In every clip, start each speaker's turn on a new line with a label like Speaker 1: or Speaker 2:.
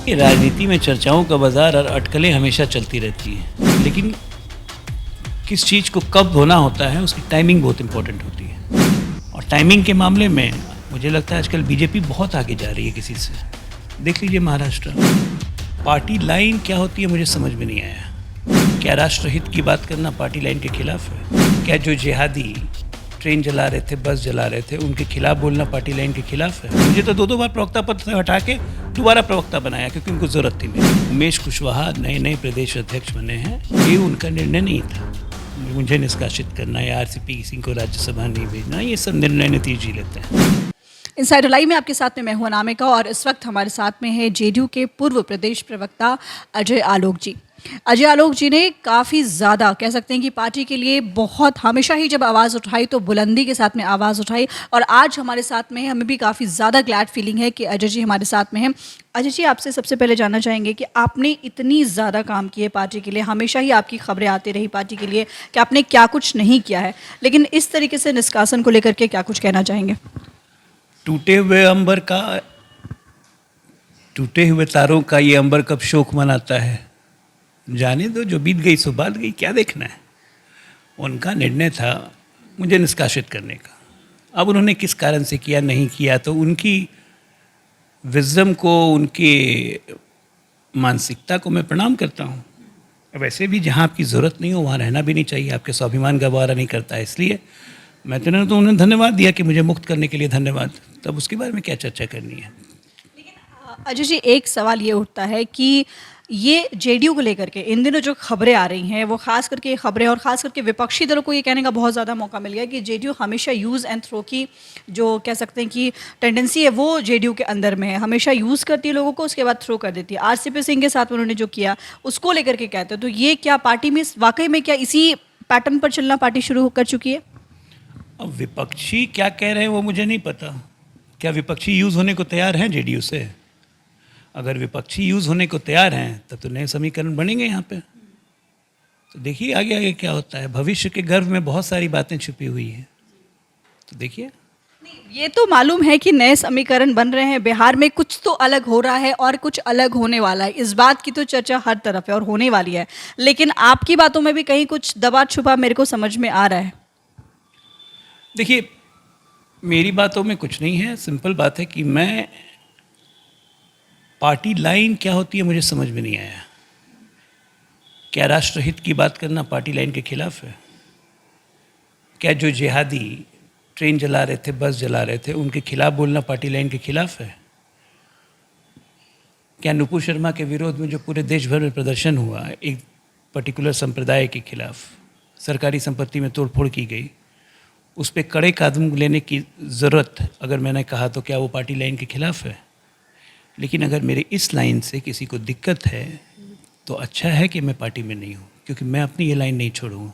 Speaker 1: ये राजनीति में चर्चाओं का बाजार और अटकलें हमेशा चलती रहती हैं, लेकिन किस चीज़ को कब होना होता है उसकी टाइमिंग बहुत इम्पोर्टेंट होती है। और टाइमिंग के मामले में मुझे लगता है आजकल बीजेपी बहुत आगे जा रही है किसी से। देख लीजिए महाराष्ट्र, पार्टी लाइन क्या होती है मुझे समझ में नहीं आया। क्या राष्ट्रहित की बात करना पार्टी लाइन के खिलाफ है? क्या जो जिहादी ट्रेन जला रहे थे, बस जला रहे थे, उनके खिलाफ बोलना पार्टी लाइन के खिलाफ है? मुझे तो दो बार प्रवक्ता पद से हटा के दोबारा प्रवक्ता बनाया क्योंकि उनको जरूरत थी मेरी। उमेश कुशवाहा नए प्रदेश अध्यक्ष बने हैं, ये उनका निर्णय नहीं था मुझे निष्कासित करना या आरसीपी सिंह को राज्यसभा नहीं भेजना। ये सब निर्णय नीतीश जी लेते हैं।
Speaker 2: इनसाइडर लाइव में आपके साथ में मैं हूं अनामिका और इस वक्त हमारे साथ में है जेडीयू के पूर्व प्रदेश प्रवक्ता अजय आलोक जी। अजय आलोक जी ने काफ़ी ज़्यादा कह सकते हैं कि पार्टी के लिए बहुत हमेशा ही जब आवाज़ उठाई तो बुलंदी के साथ में आवाज़ उठाई और आज हमारे साथ में हमें भी काफ़ी ज़्यादा ग्लैड फीलिंग है कि अजय जी हमारे साथ में हैं। अजय जी, आपसे सबसे पहले जानना चाहेंगे कि आपने इतनी ज़्यादा काम किए पार्टी के लिए, हमेशा ही आपकी खबरें आती रही पार्टी के लिए कि आपने क्या कुछ नहीं किया है, लेकिन इस तरीके से निष्कासन को लेकर के क्या कुछ कहना चाहेंगे?
Speaker 1: टूटे हुए तारों का ये अंबर कब शोक मनाता है। जाने दो, जो बीत गई सो बात गई, क्या देखना है। उनका निर्णय था मुझे निष्कासित करने का। अब उन्होंने किस कारण से किया नहीं किया तो उनकी विजडम को, उनकी मानसिकता को मैं प्रणाम करता हूँ। वैसे भी जहाँ आपकी ज़रूरत नहीं हो वहाँ रहना भी नहीं चाहिए, आपके स्वाभिमान का गवारा नहीं करता है। इसलिए मैं तो उन्हें धन्यवाद दिया कि मुझे मुक्त करने के लिए धन्यवाद। तब उसके बारे में क्या चर्चा करनी है।
Speaker 2: अजय जी, एक सवाल ये उठता है कि ये जेडीयू को लेकर के इन दिनों जो खबरें आ रही हैं वो खास करके ये खबरें और खास करके विपक्षी दलों को ये कहने का बहुत ज़्यादा मौका मिल गया कि जेडीयू हमेशा यूज़ एंड थ्रो की जो कह सकते हैं कि टेंडेंसी है वो जेडीयू के अंदर में है। हमेशा यूज़ करती है लोगों को, उसके बाद थ्रो कर देती है। आरसीपी सिंह के साथ उन्होंने जो किया उसको लेकर के कहते हैं, तो ये क्या पार्टी में वाकई में क्या इसी पैटर्न पर चलना पार्टी शुरू कर चुकी है?
Speaker 1: अब विपक्षी क्या कह रहे हैं वो मुझे नहीं पता। क्या विपक्षी यूज़ होने को तैयार हैं जेडीयू से? अगर विपक्षी यूज़ होने को तैयार हैं तब तो नए समीकरण बनेंगे यहाँ पे। तो देखिए आगे आगे क्या होता है। भविष्य के गर्भ में बहुत सारी बातें छुपी हुई हैं, तो देखिए।
Speaker 2: ये तो मालूम है कि नए समीकरण बन रहे हैं। बिहार में कुछ तो अलग हो रहा है और कुछ अलग होने वाला है, इस बात की तो चर्चा हर तरफ है और होने वाली है। लेकिन आपकी बातों में भी कहीं कुछ दबा छुपा मेरे को समझ में आ रहा है।
Speaker 1: देखिए, मेरी बातों में कुछ नहीं है। सिंपल बात है कि मैं पार्टी लाइन क्या होती है मुझे समझ में नहीं आया। क्या राष्ट्रहित की बात करना पार्टी लाइन के खिलाफ है? क्या जो जिहादी ट्रेन जला रहे थे, बस जला रहे थे, उनके खिलाफ बोलना पार्टी लाइन के खिलाफ है? क्या नुपुर शर्मा के विरोध में जो पूरे देश भर में प्रदर्शन हुआ एक पर्टिकुलर संप्रदाय के खिलाफ, सरकारी संपत्ति में तोड़फोड़ की गई, उस पर कड़े कदम लेने की ज़रूरत अगर मैंने कहा तो क्या वो पार्टी लाइन के खिलाफ है? लेकिन अगर मेरे इस लाइन से किसी को दिक्कत है तो अच्छा है कि मैं पार्टी में नहीं हूँ, क्योंकि मैं अपनी ये लाइन नहीं छोड़ूँगा।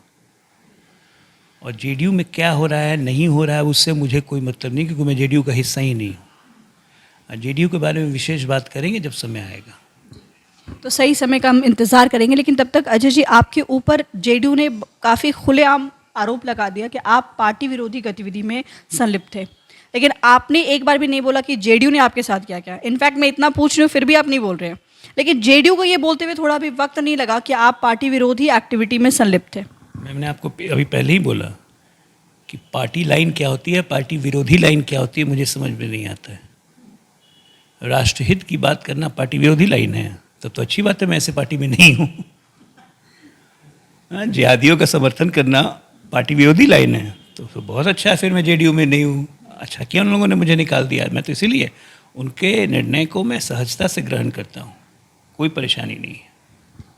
Speaker 1: और जेडीयू में क्या हो रहा है नहीं हो रहा है उससे मुझे कोई मतलब नहीं, क्योंकि मैं जेडीयू का हिस्सा ही नहीं हूँ। जेडीयू के बारे में विशेष बात करेंगे जब समय आएगा।
Speaker 2: तो सही समय का हम इंतज़ार करेंगे। लेकिन तब तक अजय जी, आपके ऊपर जेडीयू ने काफ़ी खुलेआम आरोप लगा दिया कि आप पार्टी विरोधी गतिविधि में संलिप्त थे, लेकिन आपने एक बार भी नहीं बोला कि जेडीयू ने आपके साथ क्या किया। इनफैक्ट मैं इतना पूछ रही हूँ फिर भी आप नहीं बोल रहे हैं। लेकिन जेडीयू को ये बोलते हुए थोड़ा भी वक्त नहीं लगा कि आप पार्टी विरोधी एक्टिविटी में संलिप्त थे।
Speaker 1: मैंने आपको अभी पहले ही बोला कि पार्टी लाइन क्या होती है, पार्टी विरोधी लाइन क्या होती है मुझे समझ में नहीं आता है। राष्ट्रहित की बात करना पार्टी विरोधी लाइन है तब तो अच्छी बात है, मैं ऐसे पार्टी में नहीं हूँ। जिहादियों का समर्थन करना पार्टी विरोधी लाइन है तो बहुत अच्छा है, फिर मैं जेडीयू में नहीं हूँ। अच्छा किया उन लोगों ने मुझे निकाल दिया। मैं तो इसीलिए उनके निर्णय को मैं सहजता से ग्रहण करता हूँ, कोई परेशानी नहीं है।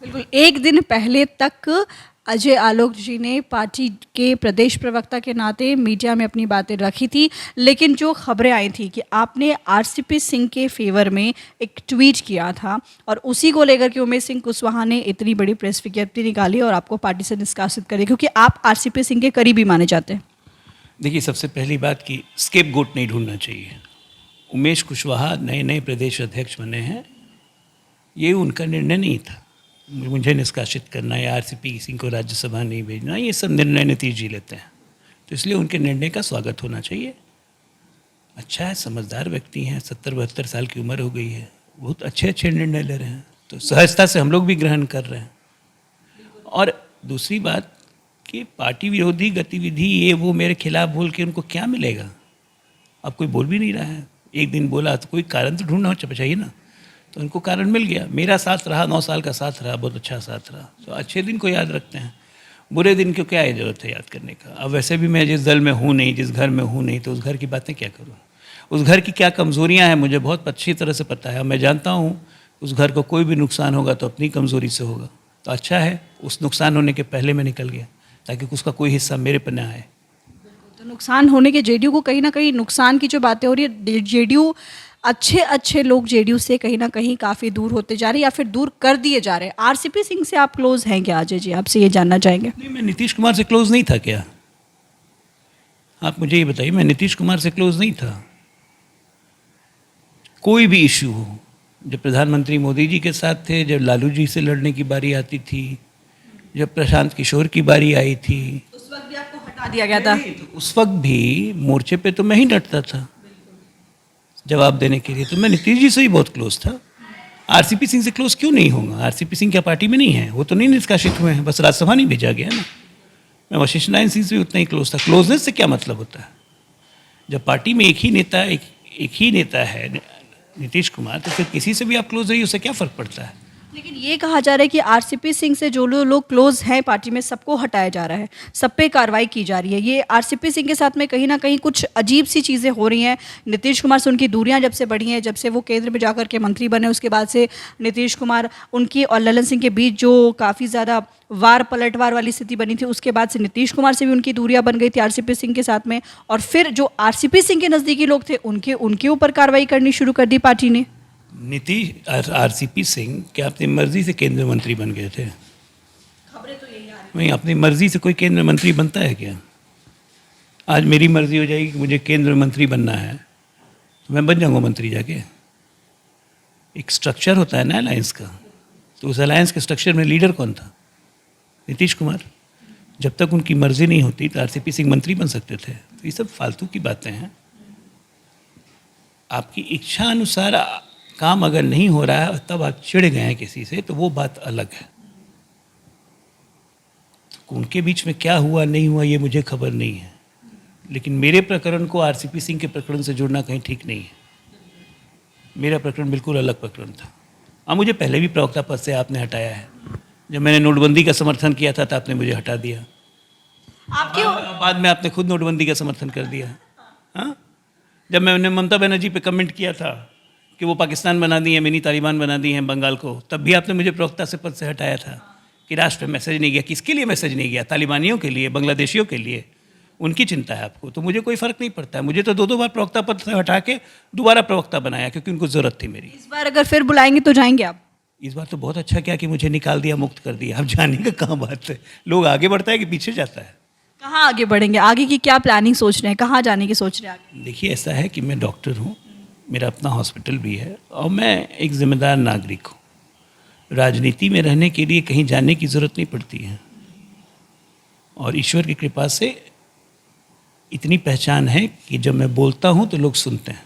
Speaker 2: बिल्कुल, एक दिन पहले तक अजय आलोक जी ने पार्टी के प्रदेश प्रवक्ता के नाते मीडिया में अपनी बातें रखी थी, लेकिन जो खबरें आई थी कि आपने आरसीपी सिंह के फेवर में एक ट्वीट किया था और उसी को लेकर के उमेश सिंह कुशवाहा ने इतनी बड़ी प्रेस विज्ञप्ति निकाली और आपको पार्टी से निष्कासित करी, क्योंकि आप आरसीपी सिंह के करीबी माने जाते हैं।
Speaker 1: देखिए, सबसे पहली बात कि स्केपगोट नहीं ढूंढना चाहिए। उमेश कुशवाहा नए प्रदेश अध्यक्ष बने हैं, ये उनका निर्णय नहीं था मुझे निष्कासित करना या आरसीपी सिंह को राज्यसभा नहीं भेजना। ये सब निर्णय नीतीश जी लेते हैं, तो इसलिए उनके निर्णय का स्वागत होना चाहिए। अच्छा है, समझदार व्यक्ति हैं, 70-72 साल की उम्र हो गई है, बहुत अच्छे अच्छे निर्णय ले रहे हैं, तो सहजता से हम लोग भी ग्रहण कर रहे हैं। और दूसरी बात कि पार्टी विरोधी गतिविधि ये वो मेरे खिलाफ बोल के उनको क्या मिलेगा? अब कोई बोल भी नहीं रहा है। एक दिन बोला तो कोई कारण तो ढूंढना चाहिए ना, तो उनको कारण मिल गया। मेरा साथ रहा, 9 साल का साथ रहा, बहुत अच्छा साथ रहा। तो अच्छे दिन को याद रखते हैं, बुरे दिन को क्या ज़रूरत है याद करने का। अब वैसे भी मैं जिस दल में हूँ नहीं, जिस घर में हूँ नहीं, तो उस घर की बातें क्या करूँ? उस घर की क्या कमज़ोरियाँ हैं मुझे बहुत अच्छी तरह से पता है। मैं जानता हूँ उस घर को कोई भी नुकसान होगा तो अपनी कमज़ोरी से होगा। तो अच्छा है उस नुकसान होने के पहले मैं निकल गया, ताकि उसका कोई हिस्सा मेरे पर ना आए।
Speaker 2: तो नुकसान होने के जेडीयू को कहीं ना कहीं नुकसान की जो बातें हो रही है, जेडीयू अच्छे लोग जेडीयू से कहीं ना कहीं काफ़ी दूर होते जा रहे हैं या फिर दूर कर दिए जा रहे हैं। आरसीपी सिंह से आप क्लोज हैं क्या अजय जी? आपसे ये जानना चाहेंगे।
Speaker 1: नहीं, मैं नीतीश कुमार से क्लोज नहीं था क्या? आप मुझे ये बताइए, मैं नीतीश कुमार से क्लोज नहीं था। कोई भी इश्यू हो, जब प्रधानमंत्री मोदी जी के साथ थे, जब लालू जी से लड़ने की बारी आती थी, जब प्रशांत किशोर की बारी आई थी,
Speaker 2: उस वक्त भी आपको हटा दिया गया था।
Speaker 1: तो उस वक्त भी मोर्चे पे तो मैं ही डटता था जवाब देने के लिए। तो मैं नीतीश जी से ही बहुत क्लोज था। आरसीपी सिंह से क्लोज क्यों नहीं होगा? आरसीपी सिंह क्या पार्टी में नहीं है? वो तो नहीं निष्कासित हुए हैं, बस राज्यसभा नहीं भेजा गया ना। मैं वशिष्ठ नारायण सिंह से भी उतना ही क्लोज था। क्लोजनेस से क्या मतलब होता है? जब पार्टी में एक ही नेता है नीतीश कुमार, तो फिर किसी से भी आप क्लोज रहिए, उससे क्या फ़र्क पड़ता है?
Speaker 2: लेकिन ये कहा जा रहा है कि आरसीपी सिंह से जो लोग क्लोज हैं पार्टी में, सबको हटाया जा रहा है, सब पे कार्रवाई की जा रही है। ये आरसीपी सिंह के साथ में कहीं ना कहीं कुछ अजीब सी चीज़ें हो रही हैं। नीतीश कुमार से उनकी दूरियां जब से बढ़ी हैं, जब से वो केंद्र में जाकर के मंत्री बने, उसके बाद से नीतीश कुमार उनकी और ललन सिंह के बीच जो काफ़ी ज़्यादा पलटवार वाली स्थिति बनी थी, उसके बाद से नीतीश कुमार से भी उनकी दूरियां बन गई थी आरसीपी सिंह के साथ में। और फिर जो आरसीपी सिंह के नज़दीकी लोग थे, उनके ऊपर कार्रवाई करनी शुरू कर दी पार्टी ने।
Speaker 1: आरसीपी सिंह क्या अपनी मर्जी से केंद्रीय मंत्री बन गए थे?
Speaker 2: खबरें तो यही आ रही
Speaker 1: नहीं, अपनी मर्जी से कोई केंद्रीय मंत्री बनता है क्या? आज मेरी मर्जी हो जाएगी कि मुझे केंद्रीय मंत्री बनना है, तो मैं बन जाऊंगा मंत्री जाके। एक स्ट्रक्चर होता है ना अलायंस का, तो उस अलायंस के स्ट्रक्चर में लीडर कौन था? नीतीश कुमार। जब तक उनकी मर्जी नहीं होती तो आरसीपी सिंह मंत्री बन सकते थे। तो ये सब फालतू की बातें हैं। आपकी इच्छा अनुसार काम अगर नहीं हो रहा है तब आप चिढ़ गए हैं किसी से, तो वो बात अलग है। तो उनके बीच में क्या हुआ नहीं हुआ ये मुझे खबर नहीं है, लेकिन मेरे प्रकरण को आरसीपी सिंह के प्रकरण से जोड़ना कहीं ठीक नहीं है। मेरा प्रकरण बिल्कुल अलग प्रकरण था। हाँ, मुझे पहले भी प्रवक्ता पद से आपने हटाया है। जब मैंने नोटबंदी का समर्थन किया था तो आपने मुझे हटा दिया।
Speaker 2: आपके
Speaker 1: बाद में आपने खुद नोटबंदी का समर्थन कर दिया। हाँ, जब मैंने ममता बनर्जी पे कमेंट किया था कि वो पाकिस्तान बना दी है, मिनी तालिबान बना दी हैं बंगाल को, तब भी आपने मुझे प्रवक्ता से पद से हटाया था कि राष्ट्र में मैसेज नहीं गया। किसके लिए मैसेज नहीं गया? तालिबानियों के लिए, बांग्लादेशियों के लिए। उनकी चिंता है आपको, तो मुझे कोई फ़र्क नहीं पड़ता है। मुझे तो 2 बार प्रवक्ता पद से हटा के दोबारा प्रवक्ता बनाया, क्योंकि उनको ज़रूरत थी मेरी।
Speaker 2: इस बार अगर फिर बुलाएंगे तो जाएंगे आप?
Speaker 1: इस बार तो बहुत अच्छा किया कि मुझे निकाल दिया, मुक्त कर दिया। अब जाने का कहाँ बात है? लोग आगे बढ़ता है कि पीछे जाता है?
Speaker 2: कहाँ आगे बढ़ेंगे? आगे की क्या प्लानिंग सोच रहे हैं? कहाँ जाने की सोच रहे हैं आगे?
Speaker 1: देखिए, ऐसा है कि मैं डॉक्टर हूँ, मेरा अपना हॉस्पिटल भी है, और मैं एक जिम्मेदार नागरिक हूँ। राजनीति में रहने के लिए कहीं जाने की ज़रूरत नहीं पड़ती है, और ईश्वर की कृपा से इतनी पहचान है कि जब मैं बोलता हूँ तो लोग सुनते हैं,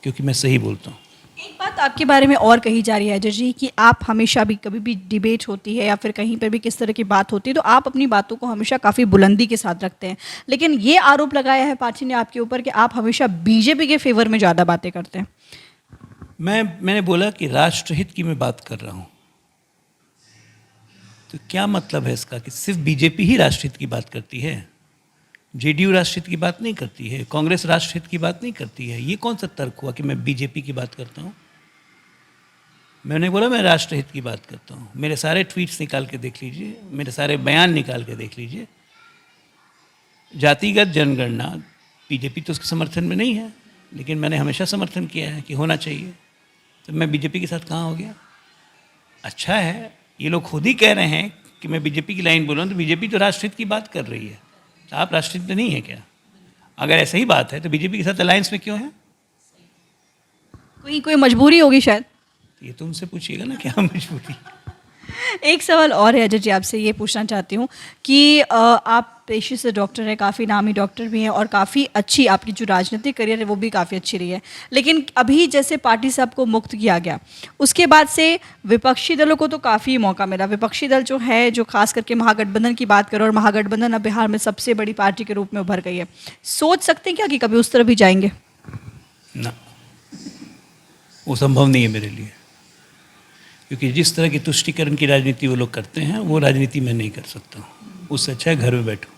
Speaker 1: क्योंकि मैं सही बोलता हूँ।
Speaker 2: एक बात आपके बारे में और कही जा रही है अजय जी कि आप हमेशा भी, कभी भी डिबेट होती है या फिर कहीं पर भी किस तरह की बात होती है, तो आप अपनी बातों को हमेशा काफ़ी बुलंदी के साथ रखते हैं। लेकिन ये आरोप लगाया है पार्टी ने आपके ऊपर कि आप हमेशा बीजेपी के फेवर में ज़्यादा बातें करते हैं।
Speaker 1: मैंने बोला कि राष्ट्रहित की मैं बात कर रहा हूँ, तो क्या मतलब है इसका कि सिर्फ बीजेपी ही राष्ट्रहित की बात करती है? जेडीयू राष्ट्रहित की बात नहीं करती है, कांग्रेस राष्ट्रहित की बात नहीं करती है। ये कौन सा तर्क हुआ कि मैं बीजेपी की बात करता हूँ? मैंने बोला मैं राष्ट्रहित की बात करता हूँ। मेरे सारे ट्वीट्स निकाल के देख लीजिए, मेरे सारे बयान निकाल के देख लीजिए। जातिगत जनगणना, बीजेपी तो उसके समर्थन में नहीं है, लेकिन मैंने हमेशा समर्थन किया है कि होना चाहिए। तो मैं बीजेपी के साथ कहाँ हो गया? अच्छा है, ये लोग खुद ही कह रहे हैं कि मैं बीजेपी की लाइन बोलूँ, तो बीजेपी तो राष्ट्रहित की बात कर रही है, तो आप राष्ट्रहित नहीं है क्या? अगर ऐसा ही बात है तो बीजेपी के साथ अलायंस में क्यों है?
Speaker 2: कोई मजबूरी होगी शायद।
Speaker 1: ये तो उनसे पूछिएगा ना, क्या मजबूरी।
Speaker 2: एक सवाल और है अजय जी, आपसे ये पूछना चाहती हूँ कि आप पेशे से डॉक्टर हैं, काफ़ी नामी डॉक्टर भी हैं और काफ़ी अच्छी आपकी जो राजनीतिक करियर है वो भी काफ़ी अच्छी रही है। लेकिन अभी जैसे पार्टी से आपको मुक्त किया गया, उसके बाद से विपक्षी दलों को तो काफ़ी मौका मिला। विपक्षी दल जो है, जो खास करके महागठबंधन की बात करो, और महागठबंधन अब बिहार में सबसे बड़ी पार्टी के रूप में उभर गई है। सोच सकते हैं क्या कि कभी उस तरफ भी जाएंगे?
Speaker 1: ना, वो संभव नहीं है मेरे लिए, क्योंकि जिस तरह की तुष्टीकरण की राजनीति वो लोग करते हैं वो राजनीति मैं नहीं कर सकता। उससे अच्छा है घर में बैठो।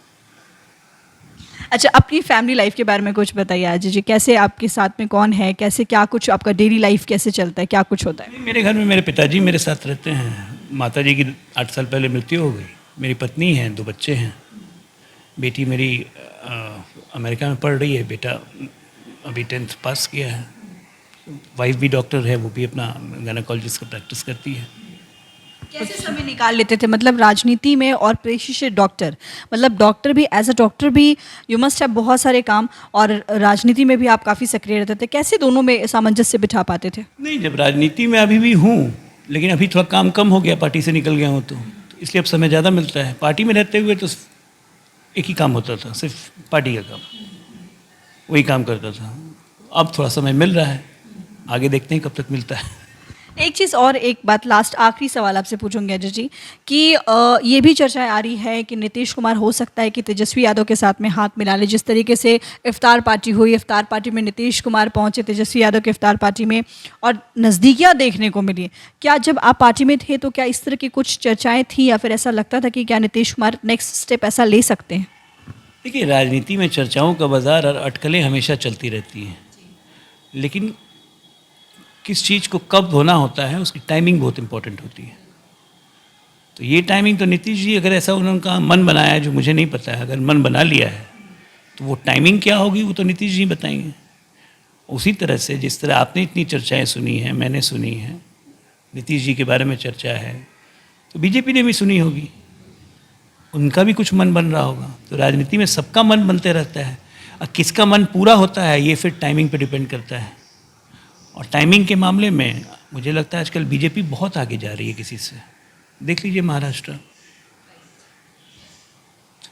Speaker 2: अच्छा, अपनी फैमिली लाइफ के बारे में कुछ बताइए आज जी। कैसे आपके साथ में कौन है, कैसे क्या कुछ आपका डेली लाइफ कैसे चलता है, क्या कुछ होता है?
Speaker 1: मेरे घर में मेरे पिताजी मेरे साथ रहते हैं। माता जी की 8 साल पहले मृत्यु हो गई। मेरी पत्नी है, 2 बच्चे हैं। बेटी मेरी अमेरिका में पढ़ रही है, बेटा अभी 10th पास किया है। वाइफ भी डॉक्टर है, वो भी अपना गायनेकोलॉजिस्ट का प्रैक्टिस करती है।
Speaker 2: कैसे समय निकाल लेते थे, मतलब राजनीति में और पेशे से डॉक्टर, मतलब डॉक्टर भी, एज अ डॉक्टर भी यू मस्ट हैव बहुत सारे काम, और राजनीति में भी आप काफ़ी सक्रिय रहते थे। कैसे दोनों में सामंजस्य बिठा पाते थे?
Speaker 1: नहीं, जब राजनीति में अभी भी हूँ, लेकिन अभी थोड़ा काम कम हो गया, पार्टी से निकल गया हूँ तो इसलिए अब समय ज़्यादा मिलता है। पार्टी में रहते हुए तो एक ही काम होता था, सिर्फ पार्टी का काम, वही काम करता था। अब थोड़ा समय मिल रहा है, आगे देखते हैं कब तक मिलता है।
Speaker 2: एक चीज़ और, एक बात लास्ट आखिरी सवाल आपसे पूछूंगी अजय जी कि ये भी चर्चाएं आ रही है कि नीतीश कुमार हो सकता है कि तेजस्वी यादव के साथ में हाथ मिला ले। जिस तरीके से इफ्तार पार्टी हुई, इफ्तार पार्टी में नीतीश कुमार पहुंचे तेजस्वी यादव के इफ्तार पार्टी में, और नज़दीकियाँ देखने को मिली। क्या जब आप पार्टी में थे तो क्या इस तरह की कुछ चर्चाएँ थी, या फिर ऐसा लगता था कि क्या नीतीश कुमार नेक्स्ट स्टेप ऐसा ले सकते हैं?
Speaker 1: देखिए, राजनीति में चर्चाओं का बाजार और अटकलें हमेशा चलती रहती हैं, लेकिन किस चीज़ को कब होना होता है उसकी टाइमिंग बहुत इम्पोर्टेंट होती है। तो ये टाइमिंग तो नीतीश जी, अगर ऐसा उनका मन बनाया है जो मुझे नहीं पता है, अगर मन बना लिया है तो वो टाइमिंग क्या होगी वो तो नीतीश जी बताएंगे। उसी तरह से जिस तरह आपने इतनी चर्चाएं सुनी हैं, मैंने सुनी हैं, नीतीश जी के बारे में चर्चा है, तो बीजेपी ने भी सुनी होगी, उनका भी कुछ मन बन रहा होगा। तो राजनीति में सबका मन बनते रहता है, और किसका मन पूरा होता है ये फिर टाइमिंग पे डिपेंड करता है। और टाइमिंग के मामले में मुझे लगता है आजकल बीजेपी बहुत आगे जा रही है किसी से। देख लीजिए महाराष्ट्र,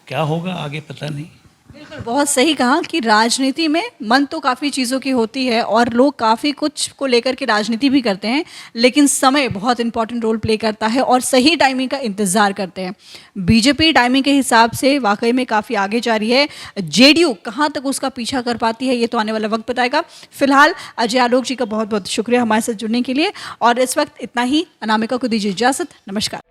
Speaker 1: क्या होगा आगे पता नहीं।
Speaker 2: बिल्कुल, बहुत सही कहा कि राजनीति में मन तो काफ़ी चीज़ों की होती है और लोग काफ़ी कुछ को लेकर के राजनीति भी करते हैं, लेकिन समय बहुत इंपॉर्टेंट रोल प्ले करता है और सही टाइमिंग का इंतज़ार करते हैं। बीजेपी टाइमिंग के हिसाब से वाकई में काफ़ी आगे जा रही है। जेडीयू कहाँ तक उसका पीछा कर पाती है ये तो आने वाला वक्त बताएगा। फिलहाल अजय आलोक जी का बहुत बहुत शुक्रिया हमारे साथ जुड़ने के लिए, और इस वक्त इतना ही। अनामिका को दीजिए इजाज़त। नमस्कार।